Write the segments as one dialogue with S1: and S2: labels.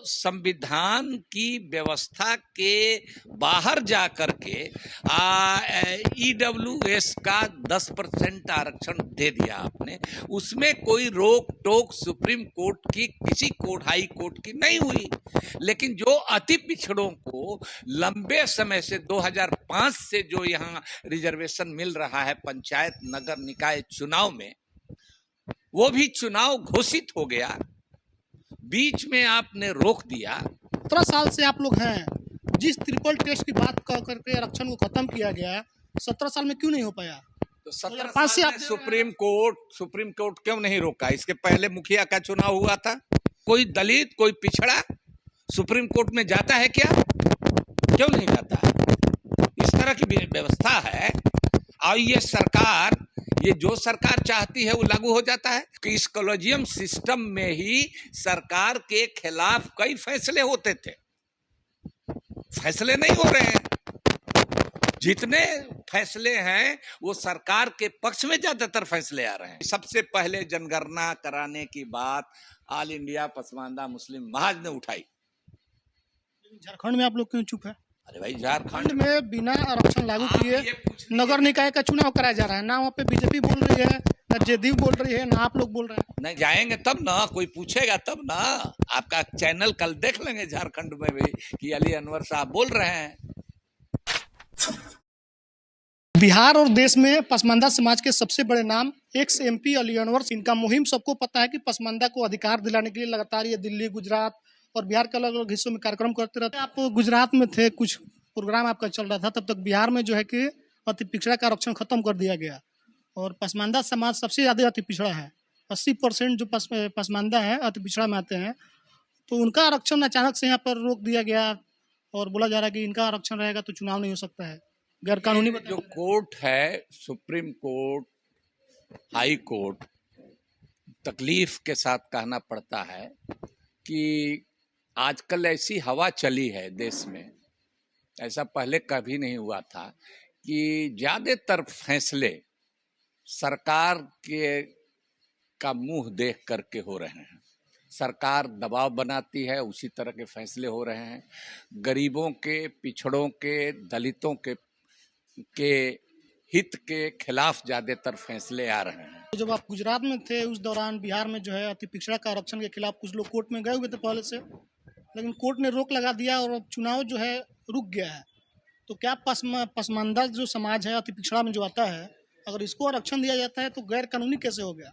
S1: संविधान की व्यवस्था के बाहर जा करके ईडब्ल्यूएस का 10% आरक्षण दे दिया आपने। उसमें कोई रोक टोक सुप्रीम कोर्ट की, किसी कोर्ट, हाई कोर्ट की नहीं हुई। लेकिन जो अति पिछड़ों को लंबे समय से 2005 से जो यहाँ रिजर्वेशन मिल रहा है पंचायत नगर निकाय चुनाव में, वो भी चुनाव घोषित हो गया, बीच में आपने रोक दिया।
S2: 17 साल से आप लोग हैं, जिस ट्रिपल टेस्ट की बात करके आरक्षण को खत्म किया गया, 17 साल में क्यों नहीं हो पाया?
S1: तो 17 साल में सुप्रीम कोर्ट क्यों नहीं रोका? इसके पहले मुखिया का चुनाव हुआ था। कोई दलित, कोई पिछड़ा सुप्रीम कोर्ट में जाता है क्या? क्यों नहीं जाता है? इस तरह की व्यवस्था है। और ये जो सरकार चाहती है वो लागू हो जाता है कि इस कॉलेजियम सिस्टम में ही सरकार के खिलाफ कई फैसले होते थे, फैसले नहीं हो रहे हैं। जितने फैसले हैं वो सरकार के पक्ष में ज्यादातर फैसले आ रहे हैं। सबसे पहले जनगणना कराने की बात ऑल इंडिया पसमानदा मुस्लिम महाज ने उठाई।
S2: झारखंड में आप लोग क्यों चुप है?
S1: अरे भाई, झारखंड
S2: में बिना आरक्षण लागू किए नगर निकाय का चुनाव कराया जा रहा है। ना वहाँ पे बीजेपी बोल रही है, ना जेडीयू बोल रही है, ना आप लोग बोल रहे हैं।
S1: नहीं जाएंगे तब ना, कोई पूछेगा तब ना। आपका चैनल कल देख लेंगे झारखंड में भी कि अली अनवर साहब बोल रहे हैं।
S2: बिहार और देश में पसमानदा समाज के सबसे बड़े नाम एक्स एमपी अली अनवर। इनका मुहिम सबको पता है कि पसमानदा को अधिकार दिलाने के लिए लगातार ये दिल्ली, गुजरात और बिहार के अलग अलग हिस्सों में कार्यक्रम करते रहते हैं। आप गुजरात में थे, कुछ प्रोग्राम आपका चल रहा था, तब तक बिहार में जो है कि अति पिछड़ा का आरक्षण खत्म कर दिया गया और पसमानदा समाज सबसे ज़्यादा अति पिछड़ा है। 80% जो पसमानदा है अति पिछड़ा में आते हैं, तो उनका आरक्षण अचानक से यहाँ पर रोक दिया गया और बोला जा रहा है कि इनका आरक्षण रहेगा तो चुनाव नहीं हो सकता है, गैर कानूनी।
S1: जो कोर्ट है, सुप्रीम कोर्ट, हाई कोर्ट, तकलीफ के साथ कहना पड़ता है कि आजकल ऐसी हवा चली है देश में, ऐसा पहले कभी नहीं हुआ था कि ज्यादातर फैसले सरकार के का मुंह देख करके हो रहे हैं। सरकार दबाव बनाती है, उसी तरह के फैसले हो रहे हैं। गरीबों के, पिछड़ों के, दलितों के हित के खिलाफ ज्यादातर फैसले आ रहे हैं।
S2: जब आप गुजरात में थे उस दौरान बिहार में जो है अति पिछड़ा का आरक्षण के खिलाफ कुछ लोग कोर्ट में गए हुए थे पहले से, लेकिन कोर्ट ने रोक लगा दिया और अब चुनाव जो है रुक गया है। तो क्या पसमानदा जो समाज है अति पिछड़ा में जो आता है, अगर इसको आरक्षण दिया जाता है तो गैर कानूनी कैसे हो गया?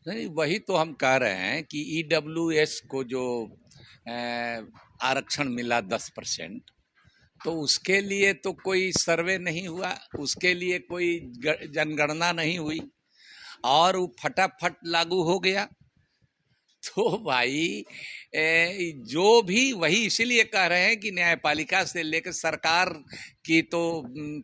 S1: नहीं, वही तो हम कह रहे हैं कि ईडब्ल्यूएस को जो आरक्षण मिला 10%, तो उसके लिए तो कोई सर्वे नहीं हुआ, उसके लिए कोई जनगणना नहीं हुई और वो फटाफट लागू हो गया। तो भाई जो भी, वही इसीलिए कह रहे हैं कि न्यायपालिका से लेकर सरकार की तो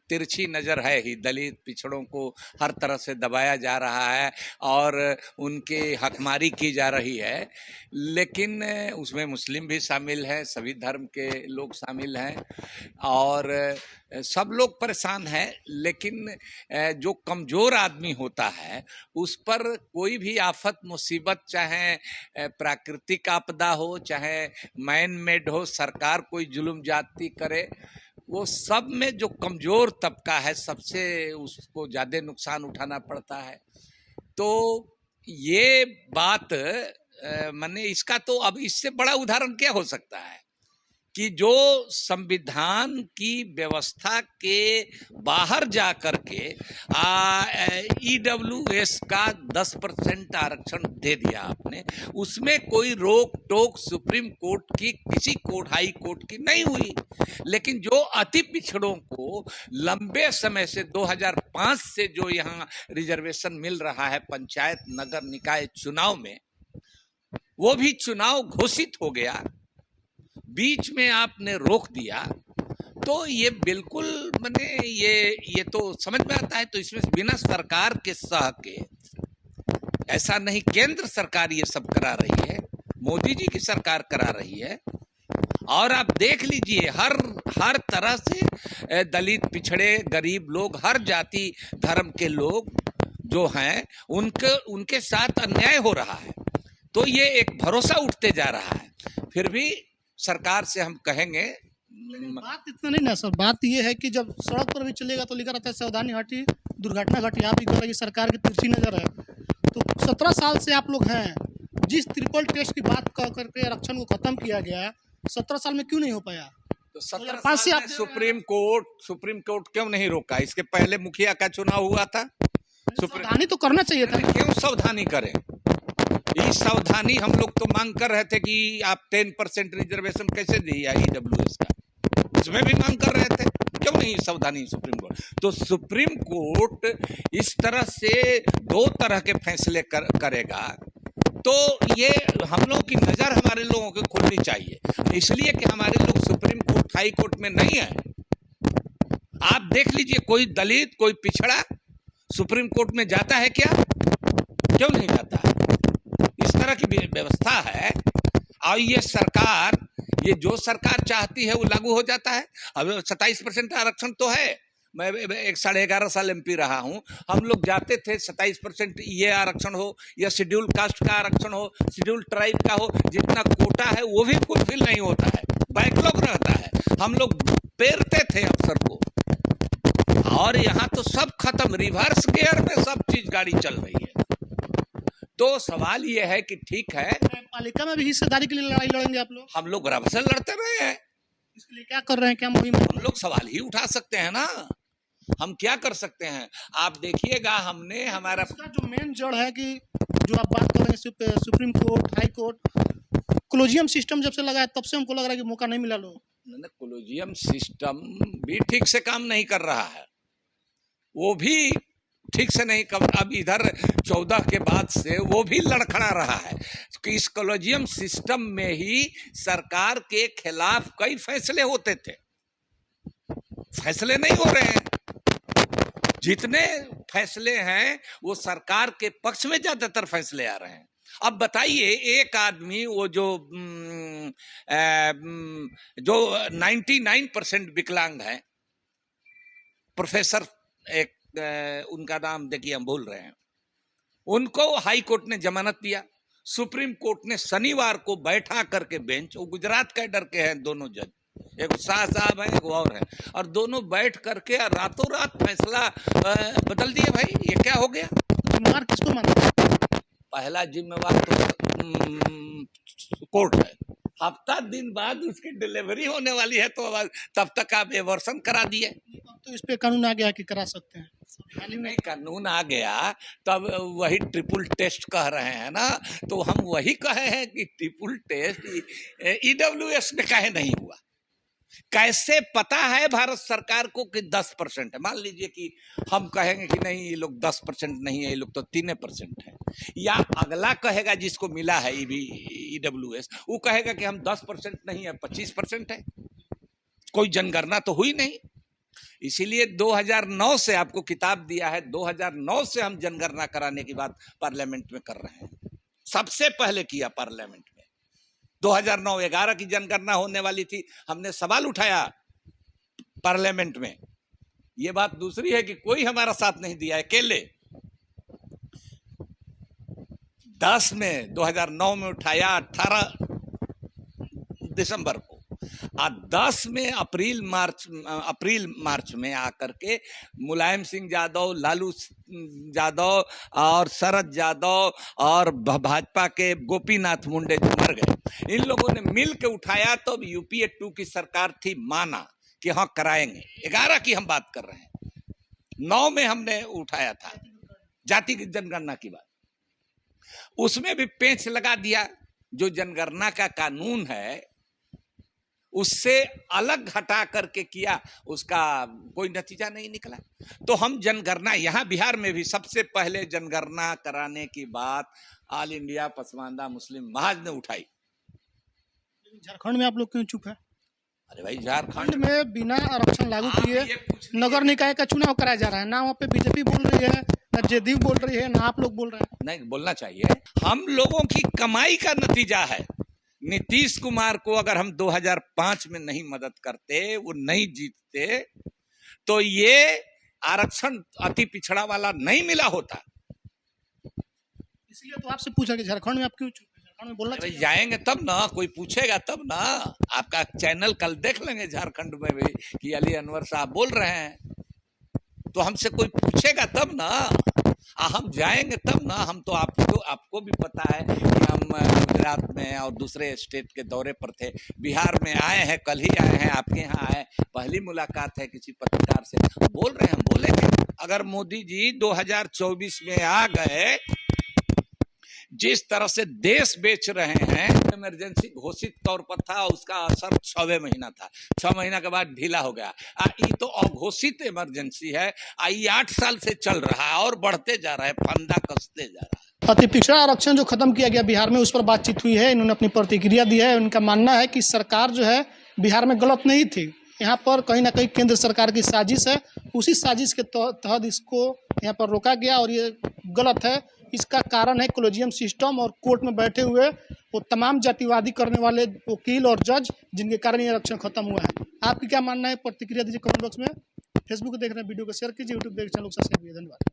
S1: तिरछी नज़र है ही। दलित पिछड़ों को हर तरह से दबाया जा रहा है और उनके हकमारी की जा रही है, लेकिन उसमें मुस्लिम भी शामिल है, सभी धर्म के लोग शामिल हैं और सब लोग परेशान हैं। लेकिन जो कमज़ोर आदमी होता है उस पर कोई भी आफत मुसीबत, चाहे प्राकृतिक आपदा हो, चाहे मैन मेड हो, सरकार कोई जुल्म जाती करे, वो सब में जो कमज़ोर तबका है सबसे उसको ज़्यादा नुकसान उठाना पड़ता है। तो ये बात माने इसका तो अब इससे बड़ा उदाहरण क्या हो सकता है कि जो संविधान की व्यवस्था के बाहर जा करके ईडब्ल्यूएस का 10% आरक्षण दे दिया आपने। उसमें कोई रोक टोक सुप्रीम कोर्ट की, किसी कोर्ट, हाई कोर्ट की नहीं हुई। लेकिन जो अति पिछड़ों को लंबे समय से 2005 से जो यहाँ रिजर्वेशन मिल रहा है पंचायत नगर निकाय चुनाव में, वो भी चुनाव घोषित हो गया, बीच में आपने रोक दिया। तो ये बिल्कुल माने ये तो समझ में आता है। तो इसमें बिना सरकार के सह के, ऐसा नहीं केंद्र सरकार ये सब करा रही है, मोदी जी की सरकार करा रही है। और आप देख लीजिए हर तरह से दलित, पिछड़े, गरीब लोग, हर जाति धर्म के लोग जो हैं उनके साथ अन्याय हो रहा है। तो ये एक भरोसा उठते जा रहा है। फिर भी सरकार से हम कहेंगे।
S2: बात इतना नहीं ना सर, बात ये है कि जब सड़क पर भी चलेगा तो लिखा रहता है सावधानी हटी दुर्घटना घटी। आप भी कह रहे हैं कि सरकार की तिरछी नजर है, तो 17 साल से आप लोग हैं, जिस ट्रिपल टेस्ट की बात कर करके आरक्षण को खत्म किया गया, 17 साल में क्यों नहीं हो पाया?
S1: तो 17
S2: पाँच से
S1: साल
S2: आप
S1: में सुप्रीम कोर्ट क्यों नहीं रोका? इसके पहले मुखिया का चुनाव हुआ था।
S2: सावधानी तो करना चाहिए था।
S1: क्यों सावधानी करें? ये सावधानी हम लोग तो मांग कर रहे थे कि आप 10% रिजर्वेशन कैसे दिया ईडब्ल्यूएस का, उसमें भी मांग कर रहे थे। क्यों नहीं सावधानी सुप्रीम कोर्ट? तो सुप्रीम कोर्ट इस तरह से दो तरह के फैसले करेगा, तो ये हम लोगों की नजर हमारे लोगों को खुलनी चाहिए, इसलिए कि हमारे लोग सुप्रीम कोर्ट हाई कोर्ट में नहीं है। आप देख लीजिए, कोई दलित कोई पिछड़ा सुप्रीम कोर्ट में जाता है क्या? क्यों नहीं जाता है? इस तरह की व्यवस्था है। और ये सरकार, ये जो सरकार चाहती है वो लागू हो जाता है। अब 27% आरक्षण तो है। मैं 11.5 साल एमपी रहा हूं, हम लोग जाते थे 27% ये आरक्षण हो या शेड्यूल कास्ट का आरक्षण हो, शेड्यूल ट्राइब का हो, जितना कोटा है वो भी फुलफिल नहीं होता है, बैकलॉग रहता है। हम लोग पेरते थे अफसर को, और यहाँ तो सब खत्म, रिवर्स गियर में सब चीज गाड़ी चल रही है। तो सवाल ये है कि ठीक है,
S2: पालिका में भी हिस्सेदारी के लिए लड़ाई लड़ेंगे आप लोग?
S1: हम लोग रब से लड़ते रहे हैं,
S2: इसके लिए क्या कर रहे हैं, क्या मुहिम?
S1: हम लोग सवाल ही उठा सकते हैं ना, हम क्या कर सकते हैं? आप देखिएगा, हमने हमारा
S2: इसका जो मेन जड़ है कि जो आप बात कर रहे हैं supreme court high court Colosseum system जब से लगा है तब से हमको लग रहा है कि मौका नहीं मिला लोग।
S1: कोलोजियम सिस्टम भी ठीक से काम नहीं कर रहा है, वो भी ठीक से नहीं कर। अब इधर 14 के बाद से वो भी लड़खड़ा रहा है कि इस कोलोजियम सिस्टम में ही सरकार के खिलाफ कई फैसले होते थे, फैसले नहीं हो रहे हैं। जितने फैसले हैं वो सरकार के पक्ष में ज्यादातर फैसले आ रहे हैं। अब बताइए, एक आदमी वो जो 99% विकलांग है, प्रोफेसर एक उनका नाम देखिए हम भूल रहे हैं, उनको हाई कोर्ट ने जमानत दिया, सुप्रीम कोर्ट ने शनिवार को बैठा करके बेंच, वो गुजरात कैडर के हैं दोनों जज, एक शाह साहब है एक और है, और दोनों बैठ करके रातों रात फैसला बदल दिए। भाई ये क्या हो गया?
S2: जिम्मेवार किसको मानते?
S1: पहला जिम्मेवार तो कोर्ट है। हफ्ता दिन बाद उसकी डिलीवरी होने वाली है, तो तब तक आप एवर्सन करा दिए।
S2: तो इस पे कानून आ गया कि करा सकते हैं,
S1: नहीं कानून आ गया, तब वही ट्रिपल टेस्ट कह रहे हैं ना, तो हम वही कहे हैं कि ट्रिपल टेस्ट ईडब्ल्यूएस में काहे नहीं हुआ? कैसे पता है भारत सरकार को कि 10% है? मान लीजिए कि हम कहेंगे कि नहीं ये लोग 10% नहीं है, ये लोग तो 3% है, या अगला कहेगा जिसको मिला है ईडब्ल्यूएस, वो कहेगा कि हम 10% नहीं है 25% है। कोई जनगणना तो हुई नहीं। इसीलिए 2009 से आपको किताब दिया है, 2009 से हम जनगणना कराने की बात पार्लियामेंट में कर रहे हैं। सबसे पहले किया पार्लियामेंट में 2009-11 की जनगणना होने वाली थी, हमने सवाल उठाया पार्लियामेंट में। ये बात दूसरी है कि कोई हमारा साथ नहीं दिया है, अकेले 2009 में उठाया, 18 दिसंबर को, और 10 में अप्रैल मार्च में आकर के मुलायम सिंह यादव, लालू यादव और शरद यादव और भाजपा के गोपीनाथ मुंडे जो मर गए, इन लोगों ने मिल के उठाया, तो यूपीए 2 की सरकार थी, माना कि हाँ कराएंगे। 11 की हम बात कर रहे हैं, 9 में हमने उठाया था जाति की जनगणना की बात, उसमें भी पेंच लगा दिया। जो जनगणना का कानून है उससे अलग हटा करके किया, उसका कोई नतीजा नहीं निकला। तो हम जनगणना, यहाँ बिहार में भी सबसे पहले जनगणना कराने की बात ऑल इंडिया पसमानदा मुस्लिम महाज ने उठाई।
S2: झारखंड में आप लोग क्यों चुप है?
S1: अरे भाई, झारखंड
S2: में बिना आरक्षण लागू किए नगर निकाय का चुनाव कराया जा रहा है, ना वहाँ पे बीजेपी बोल रही है, ना जेडीयू बोल रही है, ना आप लोग बोल रहे हैं।
S1: नहीं बोलना चाहिए, हम लोगों की कमाई का नतीजा है। नीतीश कुमार को अगर हम 2005 में नहीं मदद करते, वो नहीं जीतते, तो ये आरक्षण अति पिछड़ा वाला नहीं मिला होता।
S2: इसलिए तो आपसे पूछा कि झारखंड में आप क्यों चुप? में बोलना
S1: अरे
S2: चाहिए।
S1: जाएंगे तब ना, कोई पूछेगा तब ना। आपका चैनल कल देख लेंगे झारखंड में भी कि अली अनवर साहब बोल रहे हैं, तो हमसे कोई पूछेगा तब ना। हम जाएंगे तब ना। हम तो आपको भी पता है कि हम गुजरात में और दूसरे स्टेट के दौरे पर थे। बिहार में आए हैं, कल ही आए हैं, आपके यहाँ आए, पहली मुलाकात है किसी पत्रकार से। बोल रहे हैं, हम बोलेंगे। अगर मोदी जी 2024 में आ गए, जिस तरह से देश बेच रहे हैं, इमरजेंसी घोषित तौर पर था, उसका असर 6वें महीना था, 6 महीना के बाद ढीला हो गया। ये तो अघोषित इमरजेंसी है। ये 8 साल से चल रहा है और बढ़ते जा रहा है, फंदा कसते जा रहा है।
S2: अति पिछड़ा आरक्षण जो खत्म किया गया बिहार में, उस पर बातचीत हुई है। इन्होंने अपनी प्रतिक्रिया दी है। उनका मानना है कि सरकार जो है बिहार में गलत नहीं थी, यहाँ पर कहीं ना कहीं केंद्र सरकार की साजिश है। उसी साजिश के तहत इसको यहाँ पर रोका गया और ये गलत है। इसका कारण है कॉलेजियम सिस्टम और कोर्ट में बैठे हुए वो तमाम जातिवादी करने वाले वकील और जज, जिनके कारण ये आरक्षण खत्म हुआ है। आपकी क्या मानना है? प्रतिक्रिया दीजिए कमेंट बॉक्स में। फेसबुक देख रहे हैं वीडियो को शेयर कीजिए, यूट्यूब देख चैनल को सब्सक्राइब कीजिए। धन्यवाद।